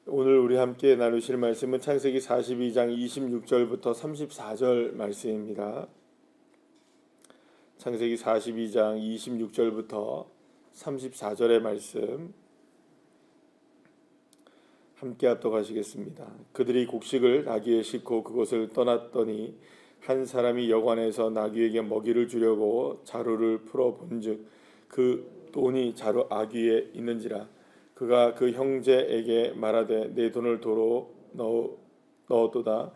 오늘 우리 함께 나누실 말씀은 창세기 42장 26절부터 34절 말씀입니다. 창세기 42장 26절부터 34절의 말씀 함께 합독하시겠습니다. 그들이 곡식을 나귀에 싣고 그곳을 떠났더니 한 사람이 여관에서 나귀에게 먹이를 주려고 자루를 풀어 본즉 그 돈이 자루 아귀에 있는지라. 그가 그 형제에게 말하되 내 돈을 도로 넣어도다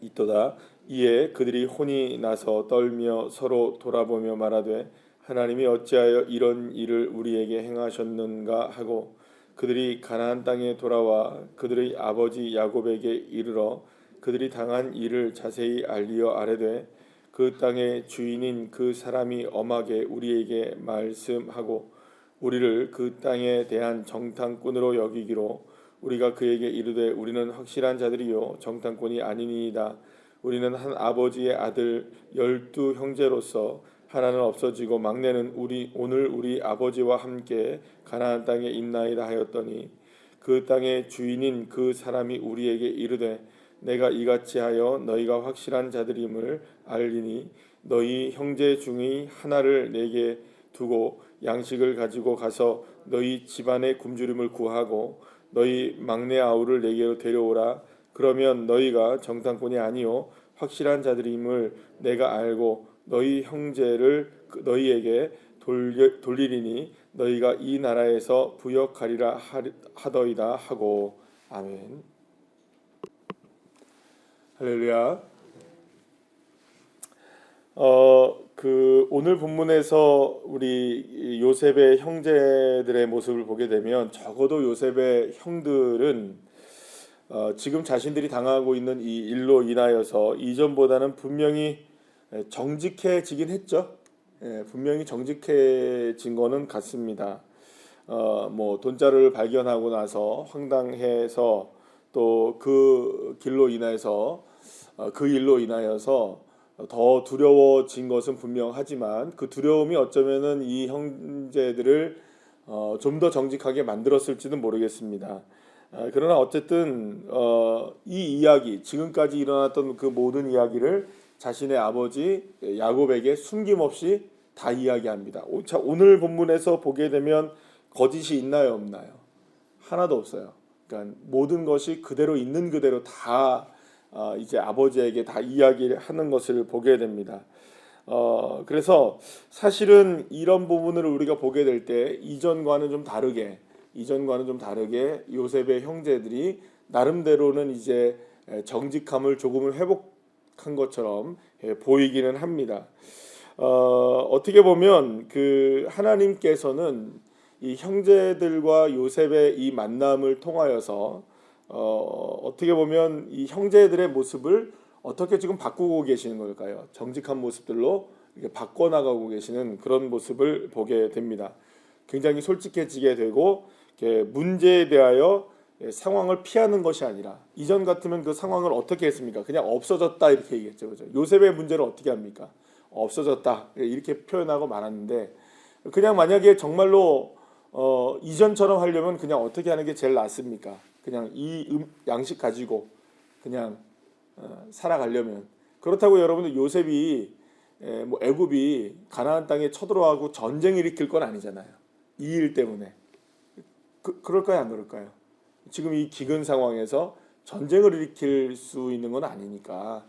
있도다. 이에 그들이 혼이 나서 떨며 서로 돌아보며 말하되 하나님이 어찌하여 이런 일을 우리에게 행하셨는가 하고 그들이 가나안 땅에 돌아와 그들의 아버지 야곱에게 이르러 그들이 당한 일을 자세히 알리어 아뢰되 그 땅의 주인인 그 사람이 엄하게 우리에게 말씀하고 우리를 그 땅에 대한 정탐꾼으로 여기기로 우리가 그에게 이르되 우리는 확실한 자들이요 정탐꾼이 아니니이다. 우리는 한 아버지의 아들 12 형제로서 하나는 없어지고 막내는 오늘 우리 아버지와 함께 가나안 땅에 있나이다 하였더니 그 땅의 주인인 그 사람이 우리에게 이르되 내가 이같이 하여 너희가 확실한 자들임을 알리니 너희 형제 중의 하나를 내게 두고 양식을 가지고 가서 너희 집안의 굶주림을 구하고 너희 막내 아우를 내게로 데려오라. 그러면 너희가 정탐꾼이 아니요 확실한 자들임을 내가 알고 너희 형제를 너희에게 돌리리니 너희가 이 나라에서 부역하리라 하더이다 하고. 아멘. 할렐루야. 오늘 본문에서 우리 요셉의 형제들의 모습을 보게 되면 적어도 요셉의 형들은 지금 자신들이 당하고 있는 이 일로 인하여서 이전보다는 분명히 정직해지긴 했죠. 분명히 정직해진 거는 같습니다. 뭐 돈자루를 발견하고 나서 황당해서 또 그 일로 인하여서 더 두려워진 것은 분명하지만 그 두려움이 어쩌면은 이 형제들을 좀 더 정직하게 만들었을지는 모르겠습니다. 그러나 어쨌든 이 이야기, 지금까지 일어났던 그 모든 이야기를 자신의 아버지 야곱에게 숨김없이 다 이야기합니다. 자, 오늘 본문에서 보게 되면 거짓이 있나요, 없나요? 하나도 없어요. 그러니까 모든 것이 그대로 있는 그대로 다 이제 아버지에게 다 이야기를 하는 것을 보게 됩니다. 그래서 사실은 이런 부분을 우리가 보게 될 때 이전과는 좀 다르게 요셉의 형제들이 나름대로는 이제 정직함을 조금은 회복한 것처럼 보이기는 합니다. 어떻게 보면 그 하나님께서는 이 형제들과 요셉의 이 만남을 통하여서 어떻게 보면 이 형제들의 모습을 어떻게 지금 바꾸고 계시는 걸까요? 정직한 모습들로 이렇게 바꿔나가고 계시는 그런 모습을 보게 됩니다. 굉장히 솔직해지게 되고 문제에 대하여 상황을 피하는 것이 아니라 이전 같으면 그 상황을 어떻게 했습니까? 그냥 없어졌다 이렇게 얘기했죠. 그죠? 요셉의 문제를 어떻게 합니까? 없어졌다 이렇게 표현하고 말았는데 그냥 만약에 정말로 이전처럼 하려면 그냥 어떻게 하는 게 제일 낫습니까? 그냥 이 양식 가지고 그냥 살아가려면 그렇다고 여러분들 요셉이 뭐 애굽이 가나안 땅에 쳐들어가고 전쟁 일으킬 건 아니잖아요. 이 일 때문에 그럴까요, 안 그럴까요? 지금 이 기근 상황에서 전쟁을 일으킬 수 있는 건 아니니까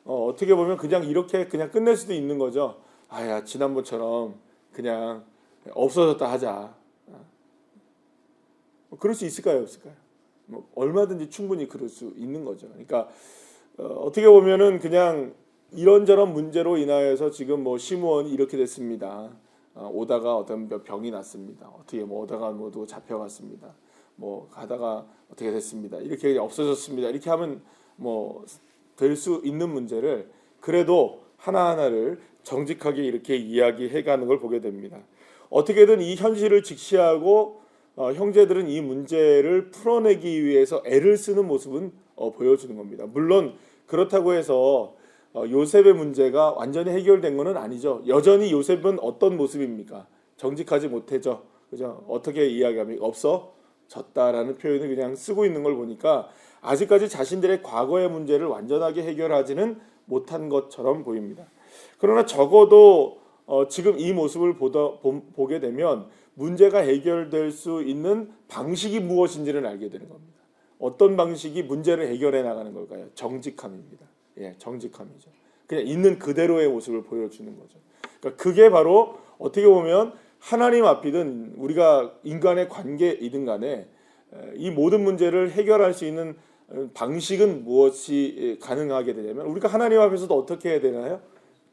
어떻게 보면 그냥 이렇게 그냥 끝낼 수도 있는 거죠. 아야 지난번처럼 그냥 없어졌다 하자. 그럴 수 있을까요, 없을까요? 뭐 얼마든지 충분히 그럴 수 있는 거죠. 그러니까 어떻게 보면은 그냥 이런저런 문제로 인하여서 지금 뭐 시므온이 이렇게 됐습니다. 오다가 어떤 병이 났습니다. 어떻게 뭐 오다가 모두 잡혀갔습니다. 뭐 가다가 어떻게 됐습니다. 이렇게 없어졌습니다. 이렇게 하면 뭐 될 수 있는 문제를 그래도 하나하나를 정직하게 이렇게 이야기해가는 걸 보게 됩니다. 어떻게든 이 현실을 직시하고 형제들은 이 문제를 풀어내기 위해서 애를 쓰는 모습은 보여주는 겁니다. 물론 그렇다고 해서 요셉의 문제가 완전히 해결된 것은 아니죠. 여전히 요셉은 어떤 모습입니까? 정직하지 못해죠. 그죠? 어떻게 이야기합니까? 졌다라는 표현을 그냥 쓰고 있는 걸 보니까 아직까지 자신들의 과거의 문제를 완전하게 해결하지는 못한 것처럼 보입니다. 그러나 적어도 지금 이 모습을 보게 되면 문제가 해결될 수 있는 방식이 무엇인지를 알게 되는 겁니다. 어떤 방식이 문제를 해결해 나가는 걸까요? 정직함입니다. 예, 정직함이죠. 그냥 있는 그대로의 모습을 보여주는 거죠. 그러니까 그게 바로 어떻게 보면 하나님 앞이든 우리가 인간의 관계이든 간에 이 모든 문제를 해결할 수 있는 방식은 무엇이 가능하게 되냐면 우리가 하나님 앞에서도 어떻게 해야 되나요?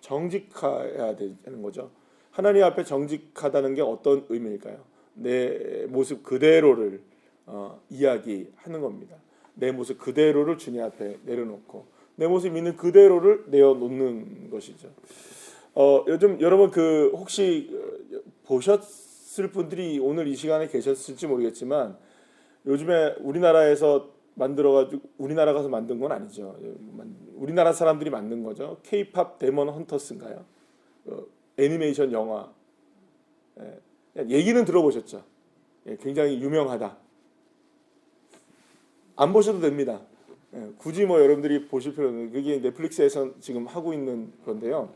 정직해야 되는 거죠. 하나님 앞에 정직하다는 게 어떤 의미일까요? 내 모습 그대로를 이야기하는 겁니다. 내 모습 그대로를 주님 앞에 내려놓고 내 모습 있는 그대로를 내어놓는 것이죠. 요즘 여러분 혹시 보셨을 분들이 오늘 이 시간에 계셨을지 모르겠지만 요즘에 우리나라에서 만들어가지고 우리나라 가서 만든 건 아니죠. 우리나라 사람들이 만든 거죠. K-팝 데몬 헌터스인가요? 애니메이션 영화. 얘기는 들어보셨죠? 굉장히 유명하다. 안 보셔도 됩니다. 굳이 여러분들이 보실 필요는 그게 넷플릭스에서 지금 하고 있는 건데요.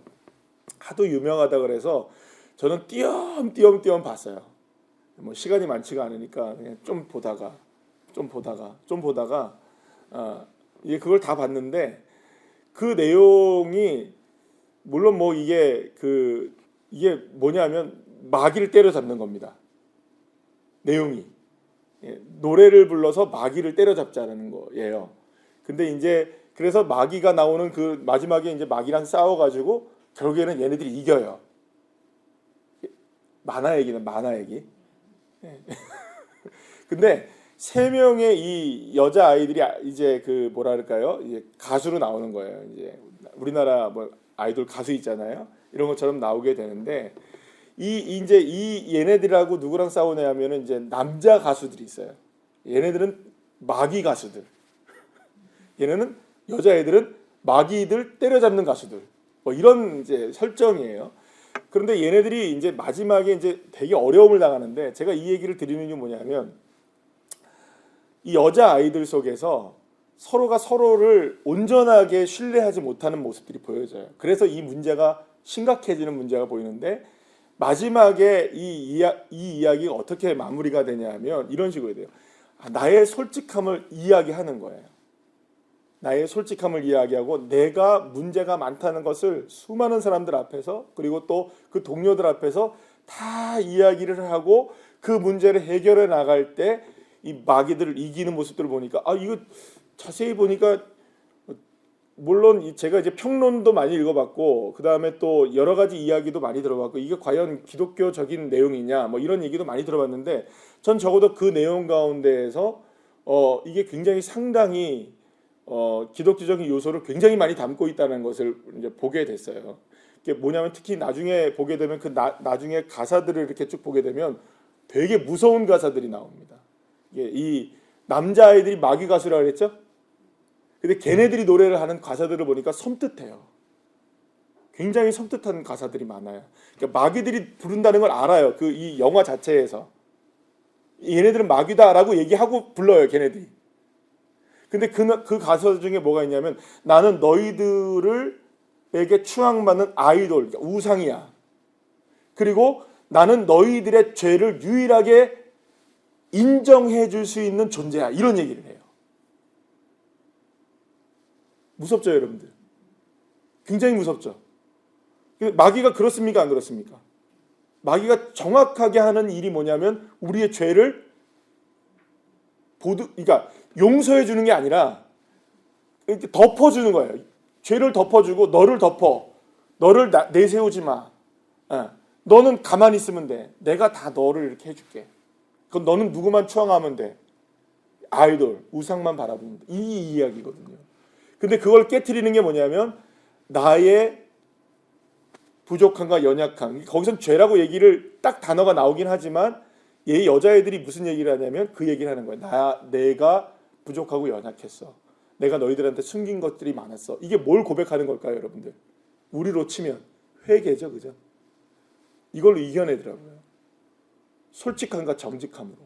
하도 유명하다 그래서 저는 띄엄띄엄 봤어요. 시간이 많지가 않으니까 그냥 좀 보다가 이게 그걸 다 봤는데 그 내용이 물론 이게 뭐냐면 마귀를 때려잡는 겁니다. 내용이 노래를 불러서 마귀를 때려잡자는 거예요. 근데 이제 그래서 마귀가 나오는 그 마지막에 이제 마귀랑 싸워가지고 결국에는 얘네들이 이겨요. 만화 얘기. 근데 세 명의 이 여자 아이들이 이제 이제 가수로 나오는 거예요. 이제 우리나라 아이돌 가수 있잖아요. 이런 것처럼 나오게 되는데 이제 얘네들하고 누구랑 싸우냐면은 이제 남자 가수들이 있어요. 얘네들은 마귀 가수들. 얘네는 여자애들은 마귀들 때려잡는 가수들. 이런 이제 설정이에요. 그런데 얘네들이 이제 마지막에 이제 되게 어려움을 당하는데 제가 이 얘기를 드리는 게 뭐냐면 이 여자 아이들 속에서 서로가 서로를 온전하게 신뢰하지 못하는 모습들이 보여져요. 그래서 이 문제가 심각해지는 문제가 보이는데 마지막에 이 이야기가 어떻게 마무리가 되냐면 이런 식으로 돼요. 나의 솔직함을 이야기하는 거예요. 나의 솔직함을 이야기하고 내가 문제가 많다는 것을 수많은 사람들 앞에서 그리고 또 그 동료들 앞에서 다 이야기를 하고 그 문제를 해결해 나갈 때 이 마귀들을 이기는 모습들을 보니까 이거 자세히 보니까 물론 제가 이제 평론도 많이 읽어봤고 그 다음에 또 여러 가지 이야기도 많이 들어봤고 이게 과연 기독교적인 내용이냐 이런 얘기도 많이 들어봤는데 전 적어도 그 내용 가운데에서 이게 굉장히 상당히 기독교적인 요소를 굉장히 많이 담고 있다는 것을 이제 보게 됐어요. 이게 뭐냐면 특히 나중에 보게 되면 나중에 가사들을 이렇게 쭉 보게 되면 되게 무서운 가사들이 나옵니다. 이 남자아이들이 마귀 가수라고 그랬죠? 근데 걔네들이 노래를 하는 가사들을 보니까 섬뜩해요. 굉장히 섬뜩한 가사들이 많아요. 그러니까 마귀들이 부른다는 걸 알아요. 이 영화 자체에서. 얘네들은 마귀다라고 얘기하고 불러요, 걔네들이. 근데 그 가사 중에 뭐가 있냐면 나는 너희들에게 추앙받는 아이돌, 그러니까 우상이야. 그리고 나는 너희들의 죄를 유일하게 인정해 줄 수 있는 존재야. 이런 얘기를 해요. 무섭죠, 여러분들? 굉장히 무섭죠? 마귀가 그렇습니까? 안 그렇습니까? 마귀가 정확하게 하는 일이 뭐냐면 우리의 죄를 그러니까 용서해 주는 게 아니라 이렇게 덮어주는 거예요. 죄를 덮어주고 너를 덮어. 너를 내세우지 마. 너는 가만히 있으면 돼. 내가 다 너를 이렇게 해줄게. 그럼 너는 누구만 추앙하면 돼. 아이돌, 우상만 바라보면 돼. 이 이야기거든요. 근데 그걸 깨트리는 게 뭐냐면 나의 부족함과 연약함. 거기선 죄라고 얘기를 딱 단어가 나오긴 하지만 얘 여자애들이 무슨 얘기를 하냐면 그 얘기를 하는 거예요. 내가 부족하고 연약했어. 내가 너희들한테 숨긴 것들이 많았어. 이게 뭘 고백하는 걸까요, 여러분들? 우리로 치면 회개죠, 그죠? 이걸로 이겨내더라고요. 솔직함과 정직함으로.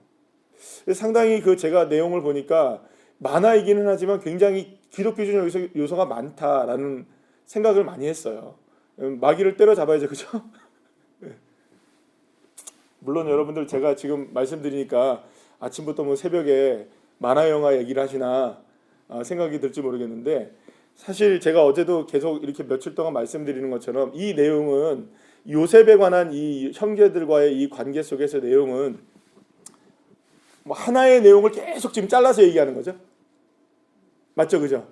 상당히 제가 내용을 보니까 만화이기는 하지만 굉장히 기독교적 요소가 많다라는 생각을 많이 했어요. 마귀를 때려잡아야죠, 그죠? 물론 여러분들 제가 지금 말씀드리니까 아침부터 뭐 새벽에 만화 영화 얘기를 하시나 생각이 들지 모르겠는데, 사실 제가 어제도 계속 이렇게 며칠 동안 말씀드리는 것처럼 이 내용은 요셉에 관한 이 형제들과의 이 관계 속에서 내용은 뭐 하나의 내용을 계속 지금 잘라서 얘기하는 거죠. 맞죠, 그죠?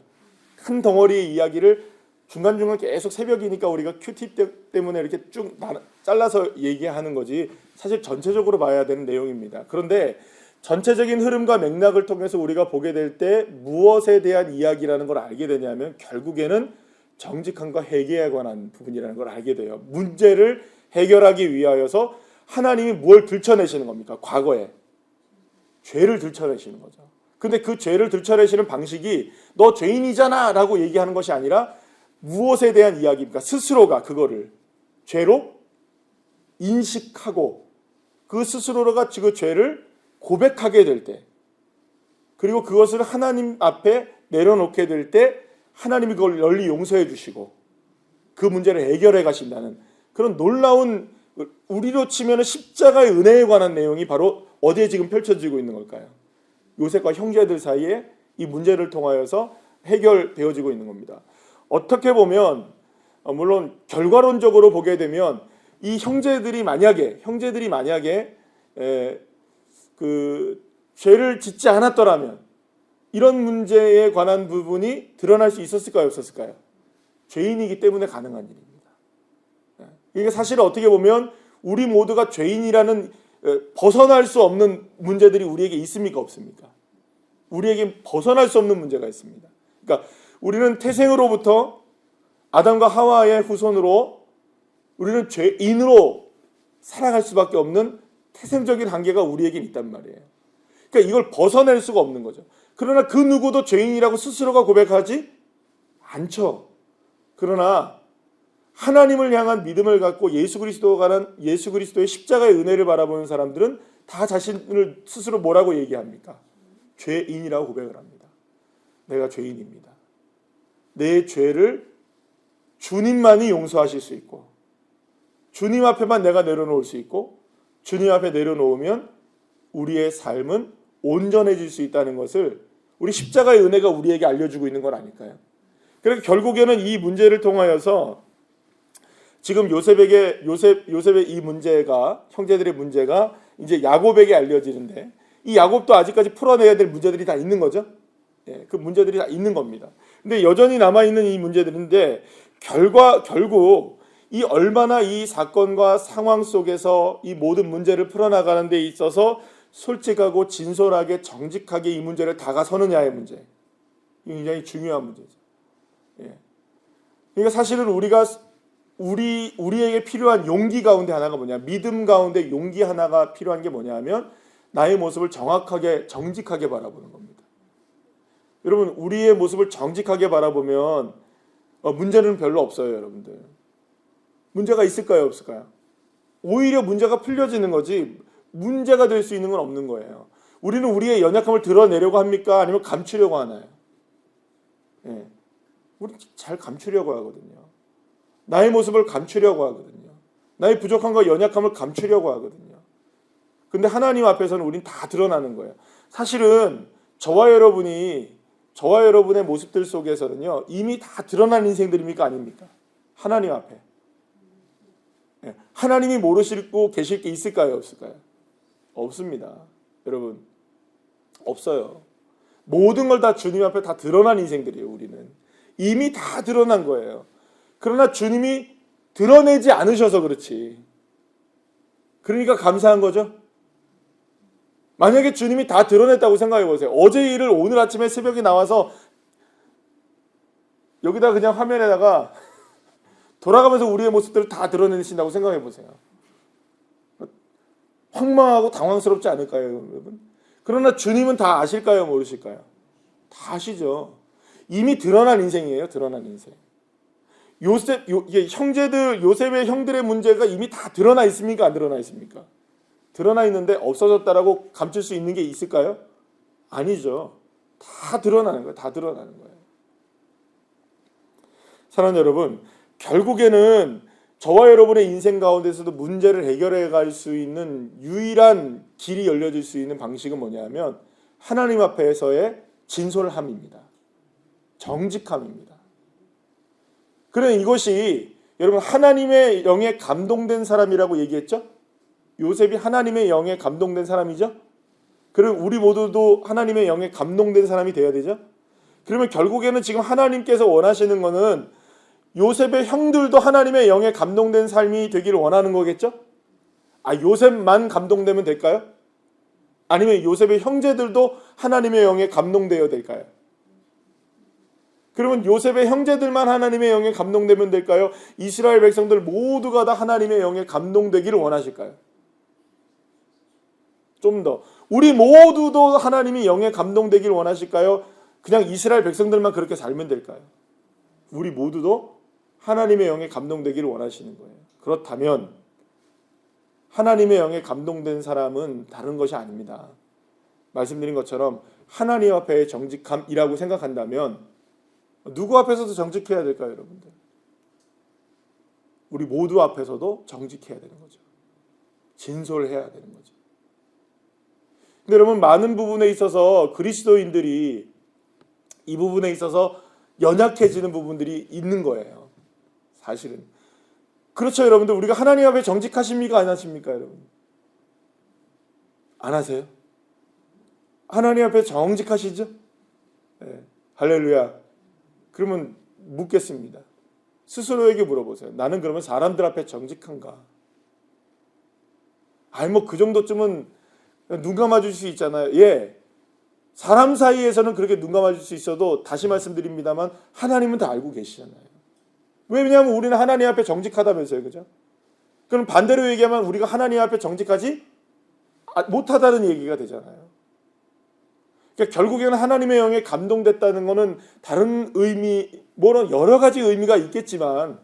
한 덩어리의 이야기를 중간중간 계속 새벽이니까 우리가 큐팁 때문에 이렇게 쭉 잘라서 얘기하는 거지, 사실 전체적으로 봐야 되는 내용입니다. 그런데 전체적인 흐름과 맥락을 통해서 우리가 보게 될 때 무엇에 대한 이야기라는 걸 알게 되냐면 결국에는 정직함과 회개에 관한 부분이라는 걸 알게 돼요. 문제를 해결하기 위하여서 하나님이 뭘 들춰내시는 겁니까? 과거에 죄를 들춰내시는 거죠. 근데 그 죄를 들춰내시는 방식이 너 죄인이잖아 라고 얘기하는 것이 아니라 무엇에 대한 이야기입니까? 스스로가 그거를 죄로 인식하고 그 스스로가 그 죄를 고백하게 될 때, 그리고 그것을 하나님 앞에 내려놓게 될 때 하나님이 그걸 널리 용서해 주시고 그 문제를 해결해 가신다는 그런 놀라운, 우리로 치면 십자가의 은혜에 관한 내용이 바로 어디에 지금 펼쳐지고 있는 걸까요? 요셉과 형제들 사이에 이 문제를 통하여서 해결되어지고 있는 겁니다. 어떻게 보면 물론 결과론적으로 보게 되면 이 형제들이 만약에 그 죄를 짓지 않았더라면 이런 문제에 관한 부분이 드러날 수 있었을까요, 없었을까요? 죄인이기 때문에 가능한 일입니다. 이게 사실 어떻게 보면 우리 모두가 죄인이라는 벗어날 수 없는 문제들이 우리에게 있습니까, 없습니까? 우리에게 벗어날 수 없는 문제가 있습니다. 그러니까 우리는 태생으로부터 아담과 하와의 후손으로 우리는 죄인으로 살아갈 수밖에 없는 태생적인 한계가 우리에게 있단 말이에요. 그러니까 이걸 벗어낼 수가 없는 거죠. 그러나 그 누구도 죄인이라고 스스로가 고백하지 않죠. 그러나 하나님을 향한 믿음을 갖고 예수 그리스도의 십자가의 은혜를 바라보는 사람들은 다 자신을 스스로 뭐라고 얘기합니까? 죄인이라고 고백을 합니다. 내가 죄인입니다. 내 죄를 주님만이 용서하실 수 있고 주님 앞에만 내가 내려놓을 수 있고 주님 앞에 내려놓으면 우리의 삶은 온전해질 수 있다는 것을 우리 십자가의 은혜가 우리에게 알려주고 있는 건 아닐까요? 그래서 결국에는 이 문제를 통하여서 지금 요셉의 이 문제가, 형제들의 문제가 이제 야곱에게 알려지는데, 이 야곱도 아직까지 풀어내야 될 문제들이 다 있는 거죠. 그 문제들이 다 있는 겁니다. 근데 여전히 남아있는 이 문제들인데 결국 이 얼마나 이 사건과 상황 속에서 이 모든 문제를 풀어나가는 데 있어서 솔직하고 진솔하게 정직하게 이 문제를 다가서느냐의 문제, 굉장히 중요한 문제죠. 그러니까 사실은 우리에게 필요한 용기 가운데 하나가 뭐냐, 믿음 가운데 용기 하나가 필요한 게 뭐냐면 나의 모습을 정확하게 정직하게 바라보는 겁니다. 여러분, 우리의 모습을 정직하게 바라보면 문제는 별로 없어요. 여러분들, 문제가 있을까요, 없을까요? 오히려 문제가 풀려지는 거지 문제가 될 수 있는 건 없는 거예요. 우리는 우리의 연약함을 드러내려고 합니까? 아니면 감추려고 하나요? 우리 잘 감추려고 하거든요. 나의 모습을 감추려고 하거든요. 나의 부족함과 연약함을 감추려고 하거든요. 근데 하나님 앞에서는 우린 다 드러나는 거예요. 사실은 저와 여러분의 모습들 속에서는요, 이미 다 드러난 인생들입니까, 아닙니까? 하나님 앞에. 하나님이 모르시고 계실 게 있을까요, 없을까요? 없습니다. 여러분, 없어요. 모든 걸 다 주님 앞에 다 드러난 인생들이에요. 우리는 이미 다 드러난 거예요. 그러나 주님이 드러내지 않으셔서 그렇지. 그러니까 감사한 거죠. 만약에 주님이 다 드러냈다고 생각해 보세요. 어제 일을 오늘 아침에 새벽에 나와서 여기다 그냥 화면에다가 돌아가면서 우리의 모습들을 다 드러내신다고 생각해 보세요. 황망하고 당황스럽지 않을까요, 여러분? 그러나 주님은 다 아실까요, 모르실까요? 다 아시죠. 이미 드러난 인생이에요, 드러난 인생. 요셉의 형들의 문제가 이미 다 드러나 있습니까, 안 드러나 있습니까? 드러나 있는데 없어졌다라고 감출 수 있는 게 있을까요? 아니죠. 다 드러나는 거예요. 다 드러나는 거예요. 사랑하는 여러분, 결국에는 저와 여러분의 인생 가운데서도 문제를 해결해 갈 수 있는 유일한 길이 열려질 수 있는 방식은 뭐냐면 하나님 앞에서의 진솔함입니다. 정직함입니다. 그러나 이것이 여러분 하나님의 영에 감동된 사람이라고 얘기했죠? 요셉이 하나님의 영에 감동된 사람이죠? 그럼 우리 모두도 하나님의 영에 감동된 사람이 되어야 되죠? 그러면 결국에는 지금 하나님께서 원하시는 것은 요셉의 형들도 하나님의 영에 감동된 삶이 되기를 원하는 거겠죠? 요셉만 감동되면 될까요? 아니면 요셉의 형제들도 하나님의 영에 감동되어야 될까요? 그러면 요셉의 형제들만 하나님의 영에 감동되면 될까요? 이스라엘 백성들 모두가 다 하나님의 영에 감동되기를 원하실까요? 좀 더 우리 모두도 하나님이 영에 감동되기를 원하실까요? 그냥 이스라엘 백성들만 그렇게 살면 될까요? 우리 모두도 하나님의 영에 감동되기를 원하시는 거예요. 그렇다면 하나님의 영에 감동된 사람은 다른 것이 아닙니다. 말씀드린 것처럼 하나님 앞에의 정직함이라고 생각한다면 누구 앞에서도 정직해야 될까요, 여러분들? 우리 모두 앞에서도 정직해야 되는 거죠. 진솔해야 되는 거죠. 근데 여러분, 많은 부분에 있어서 그리스도인들이 이 부분에 있어서 연약해지는 부분들이 있는 거예요. 사실은. 그렇죠, 여러분들. 우리가 하나님 앞에 정직하십니까? 안 하십니까, 여러분? 안 하세요? 하나님 앞에 정직하시죠? 네. 할렐루야. 그러면 묻겠습니다. 스스로에게 물어보세요. 나는 그러면 사람들 앞에 정직한가? 그 정도쯤은 눈 감아줄 수 있잖아요. 예. 사람 사이에서는 그렇게 눈 감아줄 수 있어도 다시 말씀드립니다만 하나님은 다 알고 계시잖아요. 왜냐하면 우리는 하나님 앞에 정직하다면서요. 그죠? 그럼 반대로 얘기하면 우리가 하나님 앞에 정직하지 못하다는 얘기가 되잖아요. 그러니까 결국에는 하나님의 영에 감동됐다는 것은 다른 의미, 여러 가지 의미가 있겠지만,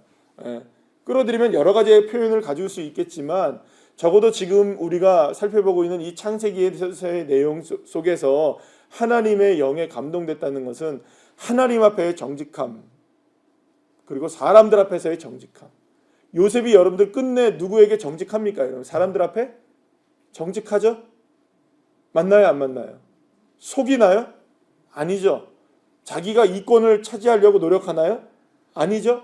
끌어들이면 여러 가지의 표현을 가질 수 있겠지만, 적어도 지금 우리가 살펴보고 있는 이 창세기에서의 내용 속에서 하나님의 영에 감동됐다는 것은 하나님 앞에의 정직함, 그리고 사람들 앞에서의 정직함. 요셉이 여러분들 끝내 누구에게 정직합니까? 여러분, 사람들 앞에 정직하죠? 맞나요? 안 맞나요? 속이나요? 아니죠. 자기가 이권을 차지하려고 노력하나요? 아니죠.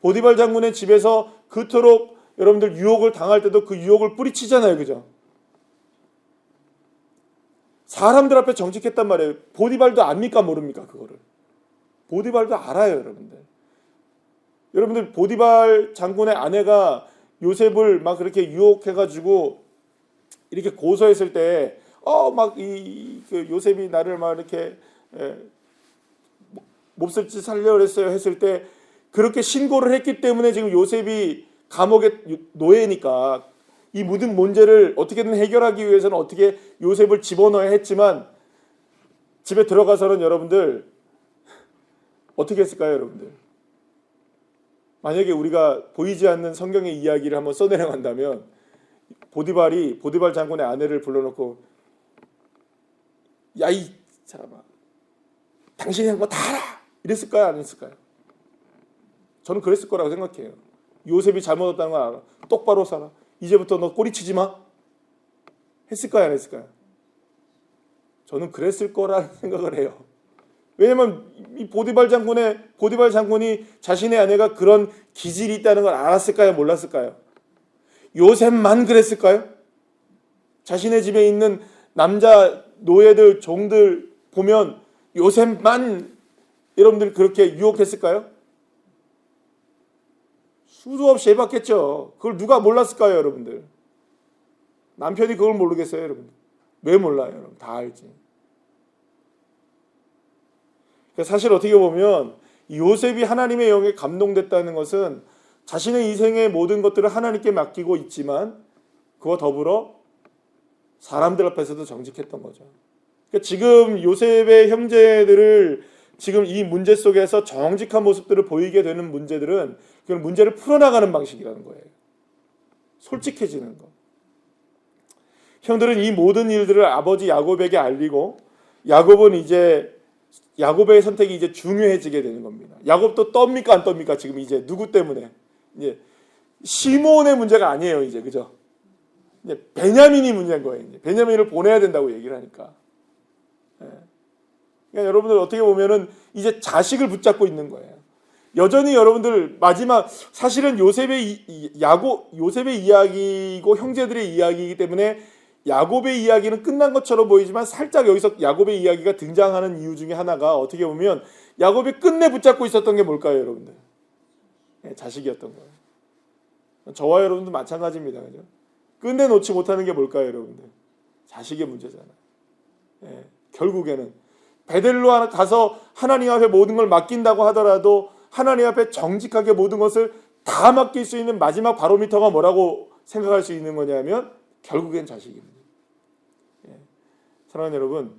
보디발 장군의 집에서 그토록 여러분들 유혹을 당할 때도 그 유혹을 뿌리치잖아요. 그죠? 사람들 앞에 정직했단 말이에요. 보디발도 압니까? 모릅니까? 그거를. 보디발도 알아요. 여러분들. 여러분들, 보디발 장군의 아내가 요셉을 막 그렇게 유혹해가지고 이렇게 고소했을 때 그 요셉이 나를 막 이렇게 몹쓸 짓 살려고 했어요 했을 때 그렇게 신고를 했기 때문에 지금 요셉이 감옥의 노예니까 이 모든 문제를 어떻게든 해결하기 위해서는 어떻게 요셉을 집어넣어야 했지만 집에 들어가서는 여러분들 어떻게 했을까요, 여러분들? 만약에 우리가 보이지 않는 성경의 이야기를 한번 써내려간다면 보디발 장군의 아내를 불러놓고 야, 이 사람아, 당신이 한 거 다 알아! 이랬을까요? 안 했을까요? 저는 그랬을 거라고 생각해요. 요셉이 잘못했다는 걸 알아. 똑바로 살아. 이제부터 너 꼬리치지 마. 했을까요? 안 했을까요? 저는 그랬을 거라는 생각을 해요. 왜냐면 이 보디발 장군이 자신의 아내가 그런 기질이 있다는 걸 알았을까요? 몰랐을까요? 요셉만 그랬을까요? 자신의 집에 있는 남자 노예들, 종들 보면 요셉만 여러분들 그렇게 유혹했을까요? 수도 없이 해봤겠죠. 그걸 누가 몰랐을까요, 여러분들? 남편이 그걸 모르겠어요, 여러분? 왜 몰라요, 여러분? 다 알지. 사실 어떻게 보면 요셉이 하나님의 영에 감동됐다는 것은 자신의 인생의 모든 것들을 하나님께 맡기고 있지만 그와 더불어 사람들 앞에서도 정직했던 거죠. 그러니까 지금 요셉의 형제들을 지금 이 문제 속에서 정직한 모습들을 보이게 되는 문제들은 그런 문제를 풀어나가는 방식이라는 거예요. 솔직해지는 거. 형들은 이 모든 일들을 아버지 야곱에게 알리고 야곱은 이제 야곱의 선택이 이제 중요해지게 되는 겁니다. 야곱도 떱니까 안 떱니까? 지금 이제 누구 때문에? 이제 시몬의 문제가 아니에요, 이제. 그죠? 이제 베냐민이 문제인 거예요. 이제 베냐민을 보내야 된다고 얘기를 하니까. 예. 그러니까 여러분들 어떻게 보면은 이제 자식을 붙잡고 있는 거예요. 여전히 여러분들 마지막 사실은 요셉의 이야기이고 형제들의 이야기이기 때문에 야곱의 이야기는 끝난 것처럼 보이지만 살짝 여기서 야곱의 이야기가 등장하는 이유 중에 하나가 어떻게 보면 야곱이 끝내 붙잡고 있었던 게 뭘까요, 여러분들? 네, 자식이었던 거예요. 저와 여러분도 마찬가지입니다. 그죠? 끝내 놓지 못하는 게 뭘까요, 여러분들? 자식의 문제잖아요. 네, 결국에는 베델로 가서 하나님 앞에 모든 걸 맡긴다고 하더라도 하나님 앞에 정직하게 모든 것을 다 맡길 수 있는 마지막 바로미터가 뭐라고 생각할 수 있는 거냐면 결국엔 자식입니다. 예. 사랑하는 여러분,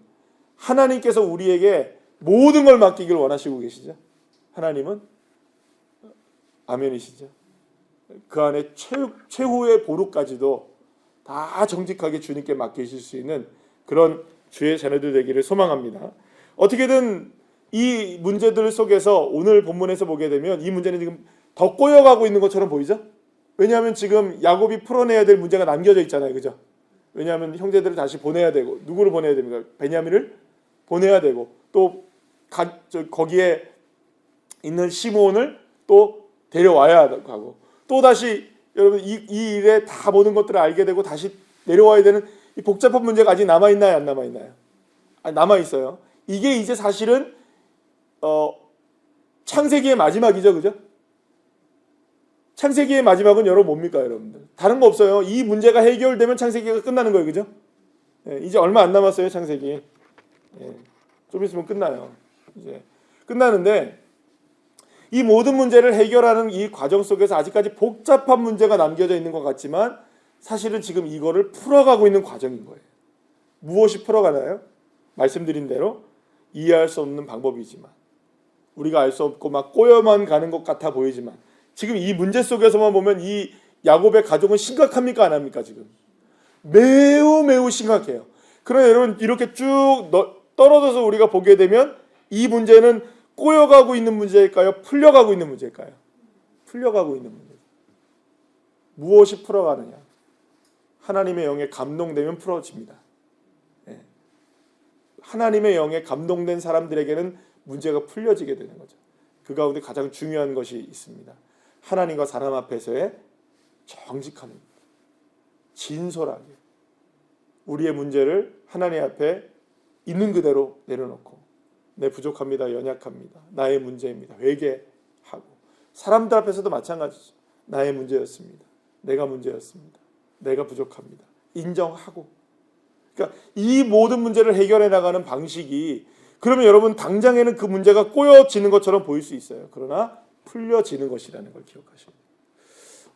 하나님께서 우리에게 모든 걸 맡기길 원하시고 계시죠? 하나님은 아멘이시죠? 그 안에 최후의 보루까지도 다 정직하게 주님께 맡기실 수 있는 그런 주의 자녀들 되기를 소망합니다. 어떻게든 이 문제들 속에서 오늘 본문에서 보게 되면 이 문제는 지금 더 꼬여가고 있는 것처럼 보이죠? 왜냐하면 지금 야곱이 풀어내야 될 문제가 남겨져 있잖아요. 그죠? 왜냐하면 형제들을 다시 보내야 되고 누구를 보내야 됩니까? 베냐민을 보내야 되고 또 거기에 있는 시므온을 또 데려와야 하고 또 다시 여러분 이 일에 다 모든 것들을 알게 되고 다시 내려와야 되는 이 복잡한 문제가 아직 남아있나요? 안 남아있나요? 남아있어요. 이게 이제 사실은 창세기의 마지막이죠. 그죠? 창세기의 마지막은 여러분 뭡니까, 여러분들? 다른 거 없어요. 이 문제가 해결되면 창세기가 끝나는 거예요. 그죠? 예, 이제 얼마 안 남았어요, 창세기. 예, 좀 있으면 끝나요. 이제 끝나는데 이 모든 문제를 해결하는 이 과정 속에서 아직까지 복잡한 문제가 남겨져 있는 것 같지만 사실은 지금 이거를 풀어가고 있는 과정인 거예요. 무엇이 풀어가나요? 말씀드린 대로 이해할 수 없는 방법이지만 우리가 알 수 없고 막 꼬여만 가는 것 같아 보이지만 지금 이 문제 속에서만 보면 이 야곱의 가족은 심각합니까? 안 합니까? 지금 매우 매우 심각해요. 그러나 여러분 이렇게 쭉 떨어져서 우리가 보게 되면 이 문제는 꼬여가고 있는 문제일까요? 풀려가고 있는 문제일까요? 풀려가고 있는 문제. 무엇이 풀어가느냐? 하나님의 영에 감동되면 풀어집니다. 네. 하나님의 영에 감동된 사람들에게는 문제가 풀려지게 되는 거죠. 그 가운데 가장 중요한 것이 있습니다. 하나님과 사람 앞에서의 정직함입니다. 진솔하게 우리의 문제를 하나님 앞에 있는 그대로 내려놓고 내 부족합니다. 연약합니다. 나의 문제입니다. 회개하고 사람들 앞에서도 마찬가지죠. 나의 문제였습니다. 내가 문제였습니다. 내가 부족합니다. 인정하고 그러니까 이 모든 문제를 해결해 나가는 방식이 그러면 여러분 당장에는 그 문제가 꼬여지는 것처럼 보일 수 있어요. 그러나 풀려지는 것이라는 걸 기억하셔야 돼요.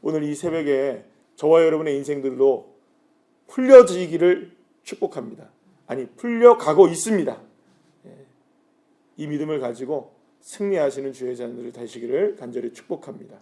오늘 이 새벽에 저와 여러분의 인생들도 풀려지기를 축복합니다. 아니 풀려가고 있습니다. 이 믿음을 가지고 승리하시는 주의 자녀들 되시기를 간절히 축복합니다.